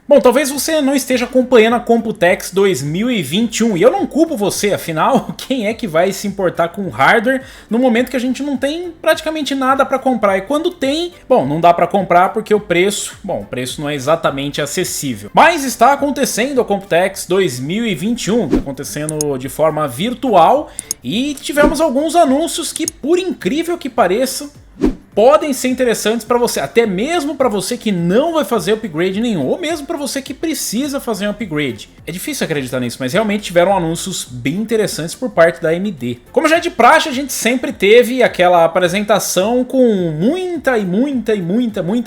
Bom, talvez você não esteja acompanhando a Computex 2021 e eu não culpo você, afinal, quem é que vai se importar com hardware no momento que a gente não tem praticamente nada para comprar? E quando tem, bom, não dá para comprar porque o preço não é exatamente acessível. Mas está acontecendo a Computex 2021, está acontecendo de forma virtual e tivemos alguns anúncios que, por incrível que pareça, podem ser interessantes para você, até mesmo para você que não vai fazer upgrade nenhum, ou mesmo para você que precisa fazer um upgrade. É difícil acreditar nisso, mas realmente tiveram anúncios bem interessantes por parte da AMD. Como já é de praxe, a gente sempre teve aquela apresentação com muita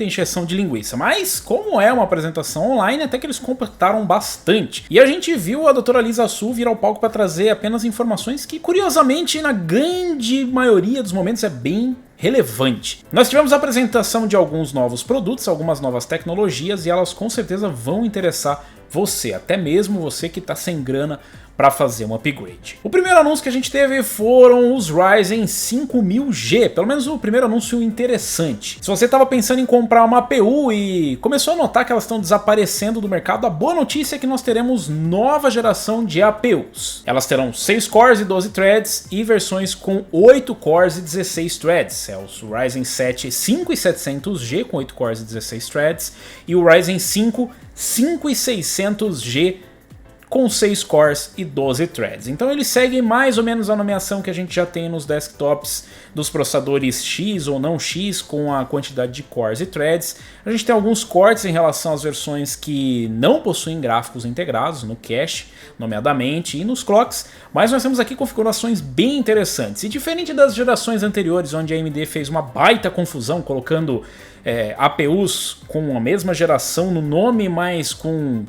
encheção de linguiça, mas como é uma apresentação online, até que eles compactaram bastante. E a gente viu a doutora Lisa Su vir ao palco para trazer apenas informações que, curiosamente, na grande maioria dos momentos é bem relevante. Nós tivemos a apresentação de alguns novos produtos, algumas novas tecnologias e elas com certeza vão interessar você, até mesmo você que está sem grana para fazer um upgrade. O primeiro anúncio que a gente teve foram os Ryzen 5000G, pelo menos o primeiro anúncio interessante. Se você estava pensando em comprar uma APU e começou a notar que elas estão desaparecendo do mercado, a boa notícia é que nós teremos nova geração de APUs. Elas terão 6 cores e 12 threads e versões com 8 cores e 16 threads. É o Ryzen 7 5700G com 8 cores e 16 threads e o Ryzen 5 5600G com 6 cores e 12 threads. Então eles seguem mais ou menos a nomeação que a gente já tem nos desktops dos processadores X ou não X com a quantidade de cores e threads. A gente tem alguns cortes em relação às versões que não possuem gráficos integrados, no cache, nomeadamente, e nos clocks, mas nós temos aqui configurações bem interessantes. E diferente das gerações anteriores, onde a AMD fez uma baita confusão colocando APUs com a mesma geração no nome, mas com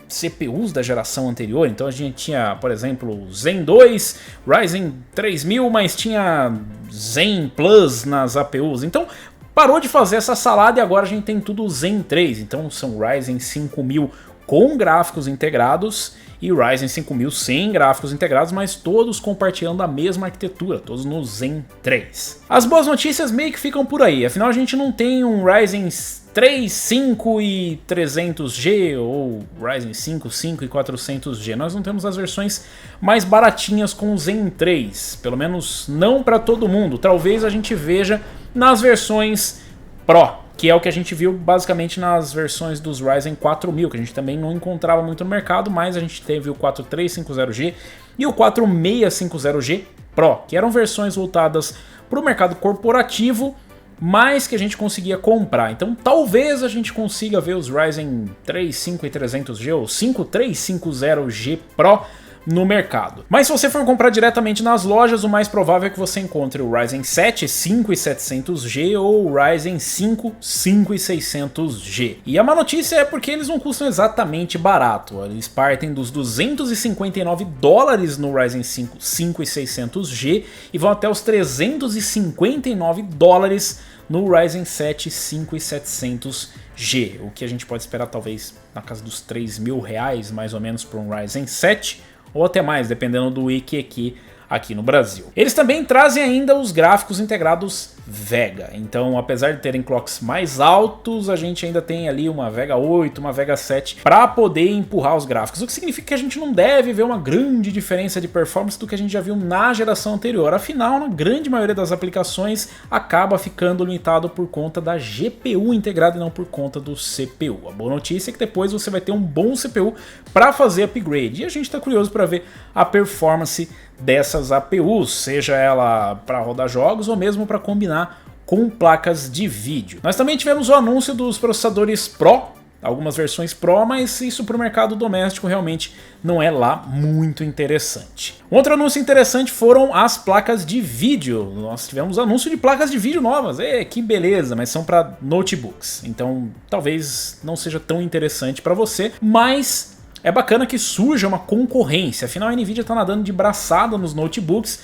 CPUs da geração anterior, então a gente tinha, por exemplo, Zen 2, Ryzen 3000, mas tinha Zen Plus nas APUs, então parou de fazer essa salada e agora a gente tem tudo Zen 3, então são Ryzen 5000 com gráficos integrados e Ryzen 5000 sem gráficos integrados, mas todos compartilhando a mesma arquitetura, todos no Zen 3. As boas notícias meio que ficam por aí, afinal a gente não tem um Ryzen 3, 5 e 300G ou Ryzen 5, 5 e 400G. Nós não temos as versões mais baratinhas com o Zen 3, pelo menos não para todo mundo. Talvez a gente veja nas versões Pro, que é o que a gente viu basicamente nas versões dos Ryzen 4000, que a gente também não encontrava muito no mercado, mas a gente teve o 4350G e o 4650G Pro, que eram versões voltadas para o mercado corporativo, mas que a gente conseguia comprar. Então talvez a gente consiga ver os Ryzen 3, 5 e 300G ou 5350G Pro no mercado. Mas se você for comprar diretamente nas lojas, o mais provável é que você encontre o Ryzen 7 5700G ou o Ryzen 5 5600G. E a má notícia é porque eles não custam exatamente barato. Eles partem dos $259 no Ryzen 5 5600G e vão até os $359 no Ryzen 7 5700G, o que a gente pode esperar talvez na casa dos R$3.000 mais ou menos para um Ryzen 7, ou até mais, dependendo do wiki aqui no Brasil. Eles também trazem ainda os gráficos integrados Vega, então apesar de terem clocks mais altos, a gente ainda tem ali uma Vega 8, uma Vega 7 para poder empurrar os gráficos, o que significa que a gente não deve ver uma grande diferença de performance do que a gente já viu na geração anterior. Afinal, na grande maioria das aplicações acaba ficando limitado por conta da GPU integrada e não por conta do CPU. A boa notícia é que depois você vai ter um bom CPU para fazer upgrade, e a gente está curioso para ver a performance dessas APUs, seja ela para rodar jogos ou mesmo para combinar com placas de vídeo. Nós também tivemos o anúncio dos processadores Pro, algumas versões Pro, mas isso para o mercado doméstico realmente não é lá muito interessante. Um outro anúncio interessante foram as placas de vídeo. Nós tivemos anúncio de placas de vídeo novas, que beleza, mas são para notebooks, então talvez não seja tão interessante para você, mas é bacana que surja uma concorrência, afinal a Nvidia está nadando de braçada nos notebooks.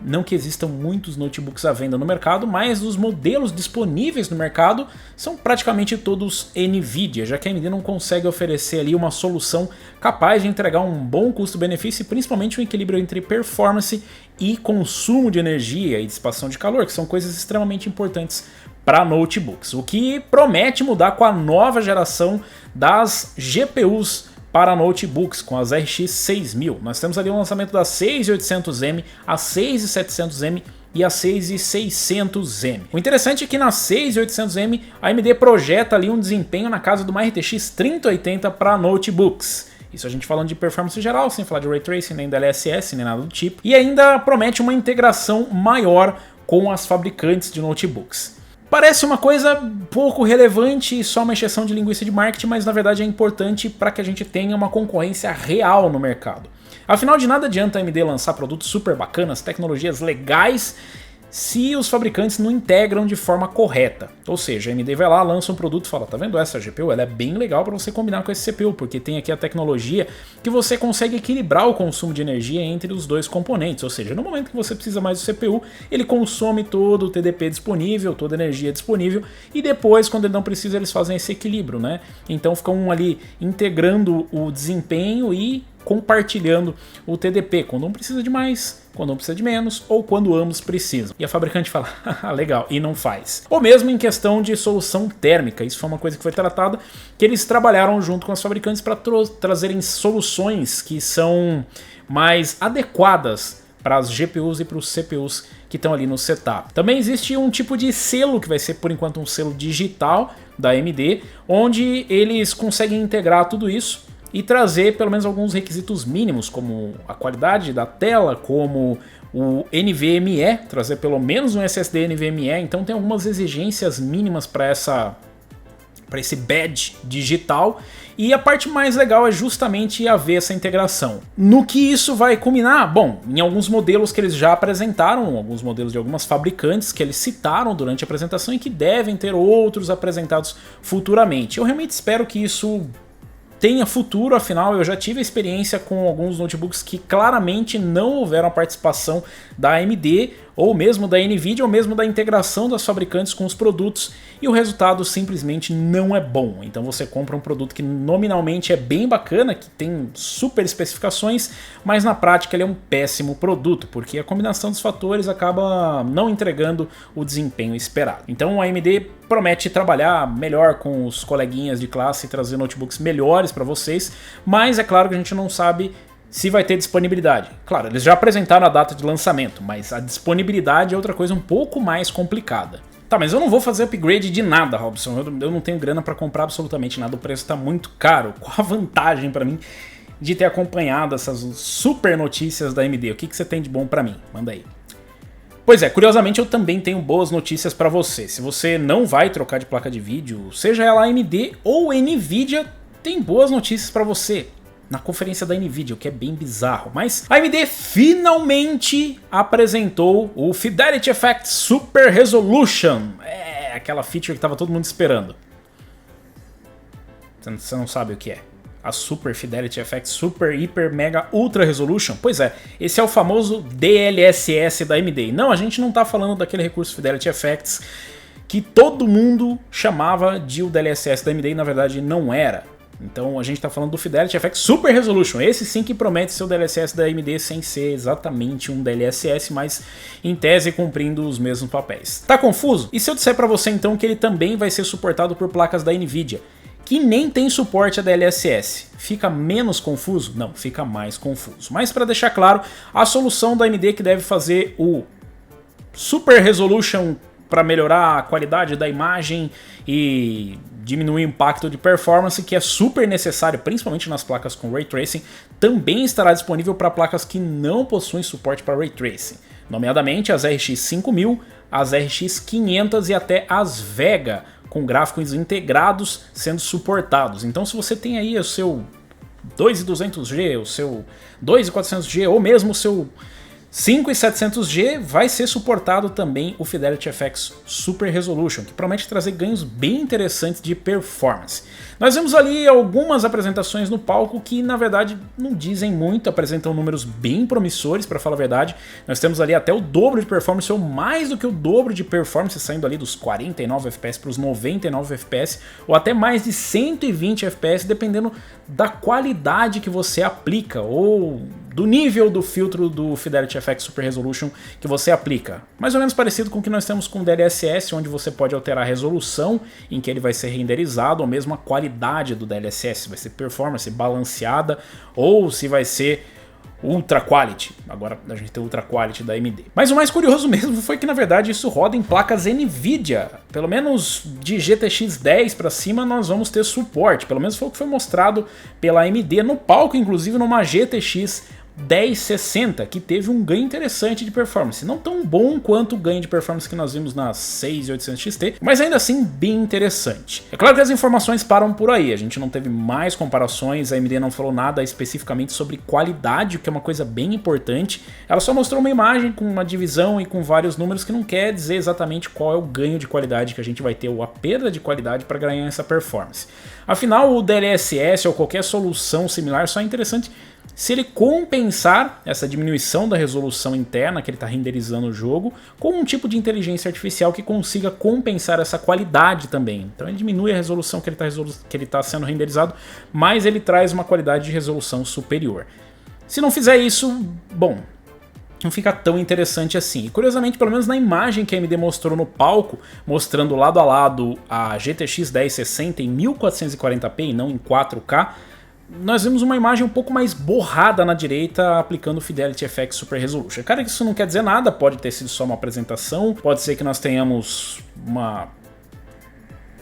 Não que existam muitos notebooks à venda no mercado, mas os modelos disponíveis no mercado são praticamente todos Nvidia, já que a AMD não consegue oferecer ali uma solução capaz de entregar um bom custo-benefício e principalmente um equilíbrio entre performance e consumo de energia e dissipação de calor, que são coisas extremamente importantes para notebooks, o que promete mudar com a nova geração das GPUs para notebooks, com as RX 6000. Nós temos ali o lançamento da 6800M, a 6700M e a 6600M. O interessante é que na 6800M a AMD projeta ali um desempenho na casa de uma RTX 3080 para notebooks. Isso a gente falando de performance geral, sem falar de Ray Tracing, nem DLSS, nem nada do tipo. E ainda promete uma integração maior com as fabricantes de notebooks. Parece uma coisa pouco relevante e só uma encheção de linguiça de marketing, mas na verdade é importante para que a gente tenha uma concorrência real no mercado. Afinal, de nada adianta a AMD lançar produtos super bacanas, tecnologias legais, se os fabricantes não integram de forma correta. Ou seja, a AMD vai lá, lança um produto e fala, tá vendo essa GPU? Ela é bem legal para você combinar com esse CPU, porque tem aqui a tecnologia que você consegue equilibrar o consumo de energia entre os dois componentes. Ou seja, no momento que você precisa mais do CPU, ele consome todo o TDP disponível, toda a energia disponível, e depois, quando ele não precisa, eles fazem esse equilíbrio, né? Então ficam ali integrando o desempenho e compartilhando o TDP, quando um precisa de mais, quando um precisa de menos, ou quando ambos precisam. E a fabricante fala, legal, e não faz. Ou mesmo em questão de solução térmica, isso foi uma coisa que foi tratada, que eles trabalharam junto com as fabricantes para trazerem soluções que são mais adequadas para as GPUs e para os CPUs que estão ali no setup. Também existe um tipo de selo, que vai ser por enquanto um selo digital da AMD, onde eles conseguem integrar tudo isso e trazer pelo menos alguns requisitos mínimos, como a qualidade da tela, como o NVMe, trazer pelo menos um SSD NVMe, então tem algumas exigências mínimas para esse badge digital, e a parte mais legal é justamente haver essa integração. No que isso vai culminar? Bom, em alguns modelos que eles já apresentaram, alguns modelos de algumas fabricantes que eles citaram durante a apresentação e que devem ter outros apresentados futuramente. Eu realmente espero que isso tenha futuro, afinal eu já tive a experiência com alguns notebooks que claramente não houveram a participação da AMD, ou mesmo da Nvidia, ou mesmo da integração das fabricantes com os produtos, e o resultado simplesmente não é bom. Então você compra um produto que nominalmente é bem bacana, que tem super especificações, mas na prática ele é um péssimo produto, porque a combinação dos fatores acaba não entregando o desempenho esperado. Então a AMD promete trabalhar melhor com os coleguinhas de classe e trazer notebooks melhores para vocês, mas é claro que a gente não sabe se vai ter disponibilidade. Claro, eles já apresentaram a data de lançamento, mas a disponibilidade é outra coisa um pouco mais complicada. Tá, mas eu não vou fazer upgrade de nada, Robson. Eu não tenho grana para comprar absolutamente nada, o preço tá muito caro. Qual a vantagem para mim de ter acompanhado essas super notícias da AMD? O que você tem de bom para mim? Manda aí. Pois é, curiosamente eu também tenho boas notícias para você. Se você não vai trocar de placa de vídeo, seja ela AMD ou Nvidia, tem boas notícias para você. Na conferência da Nvidia, o que é bem bizarro, mas a AMD finalmente apresentou o Fidelity Effect Super Resolution, aquela feature que estava todo mundo esperando. Você não sabe o que é? A Super Fidelity Effect Super Hyper Mega Ultra Resolution? Pois é, esse é o famoso DLSS da AMD. Não, a gente não está falando daquele recurso Fidelity Effects que todo mundo chamava de o DLSS da AMD e na verdade não era. Então a gente está falando do Fidelity Effect Super Resolution, esse sim que promete ser o DLSS da AMD sem ser exatamente um DLSS, mas em tese cumprindo os mesmos papéis. Tá confuso? E se eu disser para você então que ele também vai ser suportado por placas da Nvidia, que nem tem suporte a DLSS, fica menos confuso? Não, fica mais confuso. Mas para deixar claro, a solução da AMD que deve fazer o Super Resolution para melhorar a qualidade da imagem e diminuir o impacto de performance, que é super necessário, principalmente nas placas com Ray Tracing, também estará disponível para placas que não possuem suporte para Ray Tracing, nomeadamente as RX 5000, as RX 500 e até as Vega, com gráficos integrados sendo suportados. Então se você tem aí o seu 2200G, o seu 2400G ou mesmo o seu 5700G, vai ser suportado também o Fidelity FX Super Resolution, que promete trazer ganhos bem interessantes de performance. Nós vimos ali algumas apresentações no palco que na verdade não dizem muito, apresentam números bem promissores, para falar a verdade. Nós temos ali até o dobro de performance ou mais do que o dobro de performance, saindo ali dos 49 FPS para os 99 FPS ou até mais de 120 FPS, dependendo da qualidade que você aplica ou do nível do filtro do Fidelity FX Super Resolution que você aplica. Mais ou menos parecido com o que nós temos com o DLSS, onde você pode alterar a resolução em que ele vai ser renderizado, ou mesmo a qualidade do DLSS, se vai ser performance balanceada ou se vai ser Ultra Quality. Agora a gente tem Ultra Quality da AMD. Mas o mais curioso mesmo foi que na verdade isso roda em placas NVIDIA. Pelo menos de GTX 10 para cima nós vamos ter suporte. Pelo menos foi o que foi mostrado pela AMD no palco, inclusive numa GTX 1060, que teve um ganho interessante de performance. Não tão bom quanto o ganho de performance que nós vimos na 6800 XT, mas ainda assim bem interessante. É claro que as informações param por aí, a gente não teve mais comparações, a AMD não falou nada especificamente sobre qualidade, o que é uma coisa bem importante. Ela só mostrou uma imagem com uma divisão e com vários números que não quer dizer exatamente qual é o ganho de qualidade que a gente vai ter ou a perda de qualidade para ganhar essa performance. Afinal, o DLSS ou qualquer solução similar só é interessante se ele compensar essa diminuição da resolução interna que ele está renderizando o jogo com um tipo de inteligência artificial que consiga compensar essa qualidade também. Então ele diminui a resolução que ele está sendo renderizado, mas ele traz uma qualidade de resolução superior. Se não fizer isso, bom, não fica tão interessante assim. E curiosamente, pelo menos na imagem que a AMD mostrou no palco, mostrando lado a lado a GTX 1060 em 1440p e não em 4K, nós vimos uma imagem um pouco mais borrada na direita aplicando o Fidelity FX Super Resolution. Cara, isso não quer dizer nada, pode ter sido só uma apresentação, pode ser que nós tenhamos uma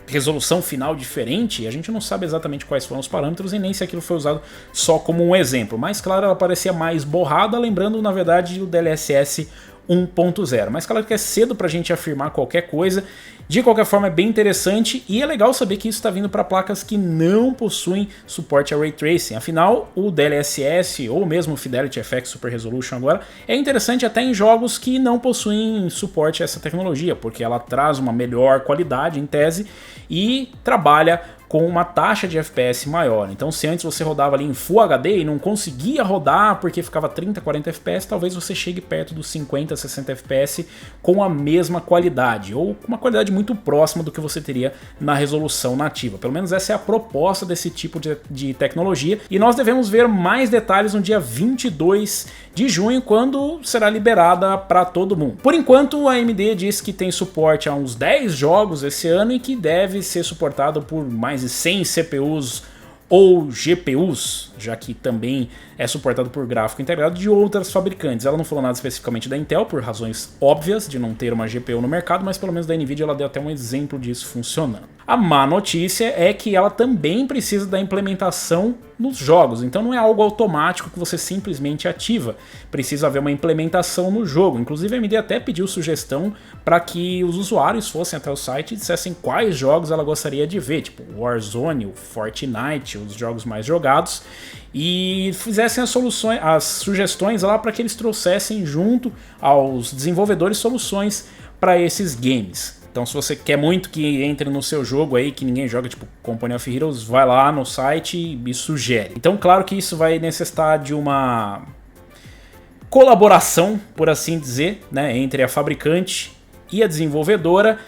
resolução final diferente, a gente não sabe exatamente quais foram os parâmetros e nem se aquilo foi usado só como um exemplo, mas claro, ela parecia mais borrada, lembrando na verdade o DLSS 1.0, mas claro que é cedo pra gente afirmar qualquer coisa. De qualquer forma é bem interessante e é legal saber que isso está vindo para placas que não possuem suporte a Ray Tracing. Afinal, o DLSS ou mesmo o Fidelity FX Super Resolution agora é interessante até em jogos que não possuem suporte a essa tecnologia, porque ela traz uma melhor qualidade em tese e trabalha com uma taxa de FPS maior. Então se antes você rodava ali em Full HD e não conseguia rodar porque ficava 30, 40 FPS, talvez você chegue perto dos 50, 60 FPS com a mesma qualidade, ou com uma qualidade muito próxima do que você teria na resolução nativa. Pelo menos essa é a proposta desse tipo de tecnologia, e nós devemos ver mais detalhes no dia 22 de junho, quando será liberada para todo mundo. Por enquanto, a AMD diz que tem suporte a uns 10 jogos esse ano e que deve ser suportado por mais de 100 CPUs ou GPUs, já que também é suportado por gráfico integrado de outras fabricantes. Ela não falou nada especificamente da Intel, por razões óbvias de não ter uma GPU no mercado, mas pelo menos da Nvidia ela deu até um exemplo disso funcionando. A má notícia é que ela também precisa da implementação nos jogos, então não é algo automático que você simplesmente ativa, precisa haver uma implementação no jogo. Inclusive a AMD até pediu sugestão para que os usuários fossem até o site e dissessem quais jogos ela gostaria de ver, tipo Warzone, o Fortnite, os jogos mais jogados, e fizessem as sugestões lá para que eles trouxessem junto aos desenvolvedores soluções para esses games. Então se você quer muito que entre no seu jogo aí, que ninguém joga, tipo Company of Heroes, vai lá no site e sugere. Então claro que isso vai necessitar de uma colaboração, por assim dizer, né, entre a fabricante e a desenvolvedora,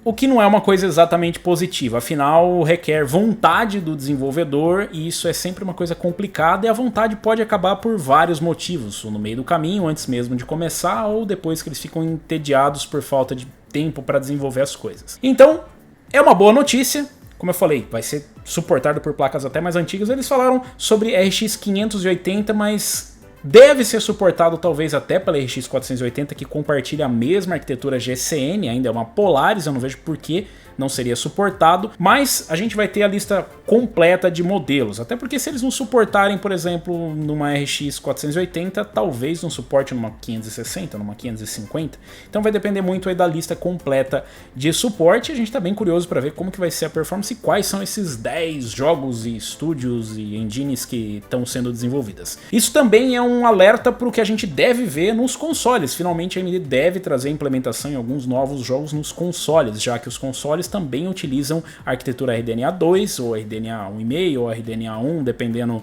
o que não é uma coisa exatamente positiva, afinal requer vontade do desenvolvedor e isso é sempre uma coisa complicada, e a vontade pode acabar por vários motivos, ou no meio do caminho, antes mesmo de começar, ou depois que eles ficam entediados por falta de tempo para desenvolver as coisas. Então, é uma boa notícia, como eu falei, vai ser suportado por placas até mais antigas. Eles falaram sobre RX 580, mas deve ser suportado talvez até pela RX 480, que compartilha a mesma arquitetura GCN, ainda é uma Polaris, eu não vejo por que não seria suportado, mas a gente vai ter a lista completa de modelos, até porque se eles não suportarem, por exemplo, numa RX 480, talvez não suporte numa 560, numa 550, então vai depender muito aí da lista completa de suporte. A gente tá bem curioso para ver como que vai ser a performance e quais são esses 10 jogos e estúdios e engines que estão sendo desenvolvidas. Isso também é um alerta para o que a gente deve ver nos consoles. Finalmente a AMD deve trazer implementação em alguns novos jogos nos consoles, já que os consoles também utilizam a arquitetura RDNA 2 ou RDNA 1.5 ou RDNA 1, dependendo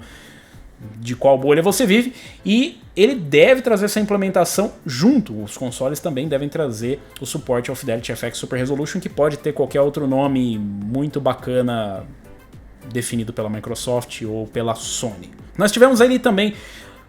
de qual bolha você vive, e ele deve trazer essa implementação junto. Os consoles também devem trazer o suporte ao Fidelity FX Super Resolution, que pode ter qualquer outro nome muito bacana definido pela Microsoft ou pela Sony. Nós tivemos ali também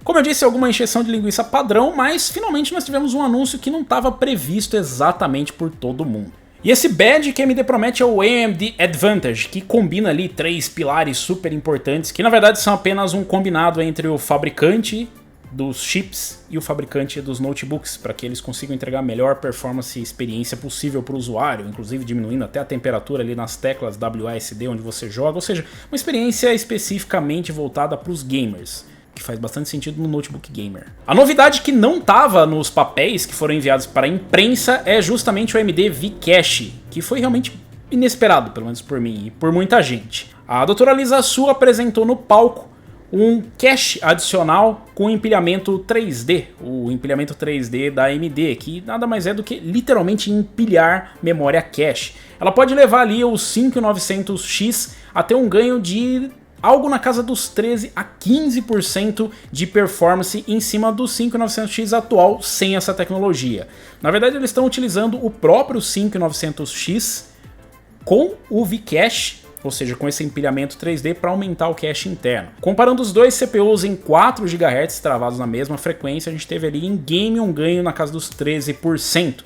Como eu disse, alguma encheção de linguiça padrão, mas finalmente nós tivemos um anúncio que não estava previsto exatamente por todo mundo. E esse badge que a AMD promete é o AMD Advantage, que combina ali 3 pilares super importantes, que na verdade são apenas um combinado entre o fabricante dos chips e o fabricante dos notebooks, para que eles consigam entregar a melhor performance e experiência possível para o usuário, inclusive diminuindo até a temperatura ali nas teclas WASD onde você joga, ou seja, uma experiência especificamente voltada para os gamers, que faz bastante sentido no notebook gamer. A novidade que não estava nos papéis que foram enviados para a imprensa é justamente o AMD V-Cache, que foi realmente inesperado, pelo menos por mim e por muita gente. A doutora Lisa Su apresentou no palco um cache adicional com empilhamento 3D, o empilhamento 3D da AMD, que nada mais é do que literalmente empilhar memória cache. Ela pode levar ali o 5900X a ter um ganho de algo na casa dos 13 a 15% de performance em cima do 5900X atual sem essa tecnologia. Na verdade, eles estão utilizando o próprio 5900X com o V-Cache, ou seja, com esse empilhamento 3D para aumentar o cache interno. Comparando os dois CPUs em 4 GHz travados na mesma frequência, a gente teve ali em game um ganho na casa dos 13%.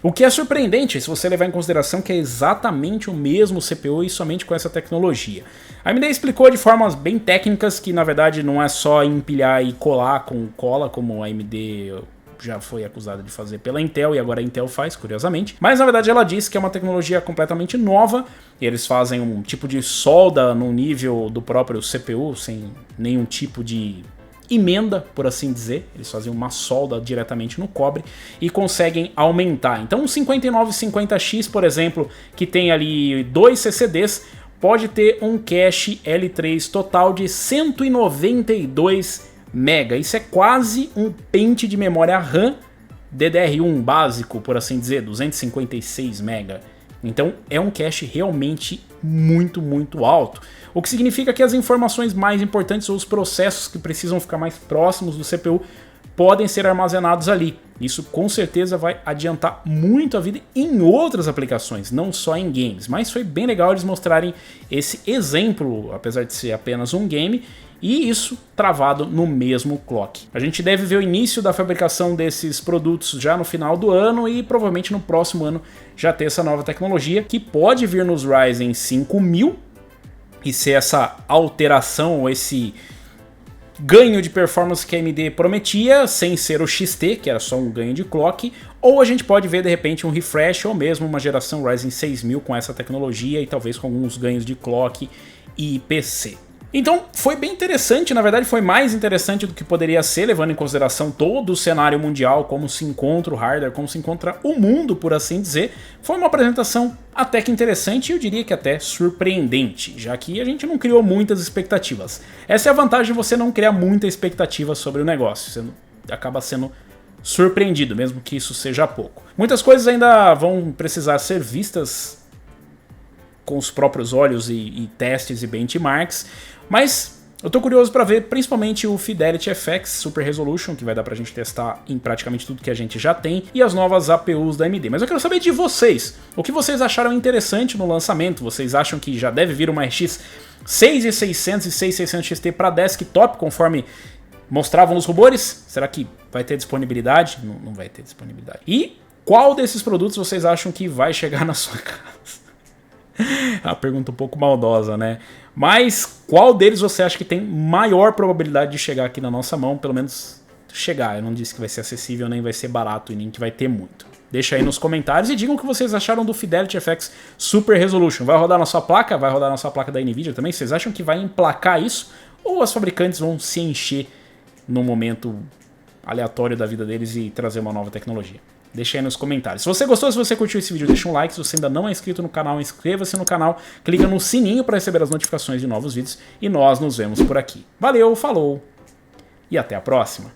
O que é surpreendente se você levar em consideração que é exatamente o mesmo CPU e somente com essa tecnologia. A AMD explicou de formas bem técnicas que na verdade não é só empilhar e colar com cola, como a AMD já foi acusada de fazer pela Intel e agora a Intel faz, curiosamente. Mas na verdade ela disse que é uma tecnologia completamente nova e eles fazem um tipo de solda no nível do próprio CPU, sem nenhum tipo de emenda, por assim dizer. Eles fazem uma solda diretamente no cobre e conseguem aumentar. Então um 5950X, por exemplo, que tem ali 2 CCDs, pode ter um cache L3 total de 192 MB. Isso é quase um pente de memória RAM DDR1 básico, por assim dizer, 256 MB. Então é um cache realmente muito alto. O que significa que as informações mais importantes ou os processos que precisam ficar mais próximos do CPU podem ser armazenados ali. Isso com certeza vai adiantar muito a vida em outras aplicações, não só em games. Mas foi bem legal eles mostrarem esse exemplo, apesar de ser apenas um game, e isso travado no mesmo clock. A gente deve ver o início da fabricação desses produtos já no final do ano e provavelmente no próximo ano já ter essa nova tecnologia, que pode vir nos Ryzen 5000 e ser essa alteração ou esse ganho de performance que a AMD prometia, sem ser o XT, que era só um ganho de clock, ou a gente pode ver de repente um refresh ou mesmo uma geração Ryzen 6000 com essa tecnologia e talvez com alguns ganhos de clock e PC. Então foi bem interessante, na verdade foi mais interessante do que poderia ser, levando em consideração todo o cenário mundial, como se encontra o hardware, como se encontra o mundo, por assim dizer. Foi uma apresentação até que interessante e eu diria que até surpreendente, já que a gente não criou muitas expectativas. Essa é a vantagem de você não criar muita expectativa sobre o negócio, você acaba sendo surpreendido, mesmo que isso seja pouco. Muitas coisas ainda vão precisar ser vistas com os próprios olhos e testes e benchmarks, mas eu tô curioso para ver principalmente o Fidelity FX Super Resolution, que vai dar pra gente testar em praticamente tudo que a gente já tem, e as novas APUs da AMD. Mas eu quero saber de vocês, o que vocês acharam interessante no lançamento? Vocês acham que já deve vir uma RX 6600 e 6600 XT para desktop, conforme mostravam os rumores? Será que vai ter disponibilidade? Não vai ter disponibilidade. E qual desses produtos vocês acham que vai chegar na sua casa? A pergunta um pouco maldosa, né? Mas qual deles você acha que tem maior probabilidade de chegar aqui na nossa mão? Pelo menos chegar. Eu não disse que vai ser acessível, nem vai ser barato e nem que vai ter muito. Deixa aí nos comentários e digam o que vocês acharam do Fidelity FX Super Resolution. Vai rodar na sua placa? Vai rodar na sua placa da Nvidia também? Vocês acham que vai emplacar isso? Ou as fabricantes vão se encher no momento aleatório da vida deles e trazer uma nova tecnologia? Deixa aí nos comentários. Se você gostou, se você curtiu esse vídeo, deixa um like. Se você ainda não é inscrito no canal, inscreva-se no canal. Clica no sininho para receber as notificações de novos vídeos. E nós nos vemos por aqui. Valeu, falou e até a próxima.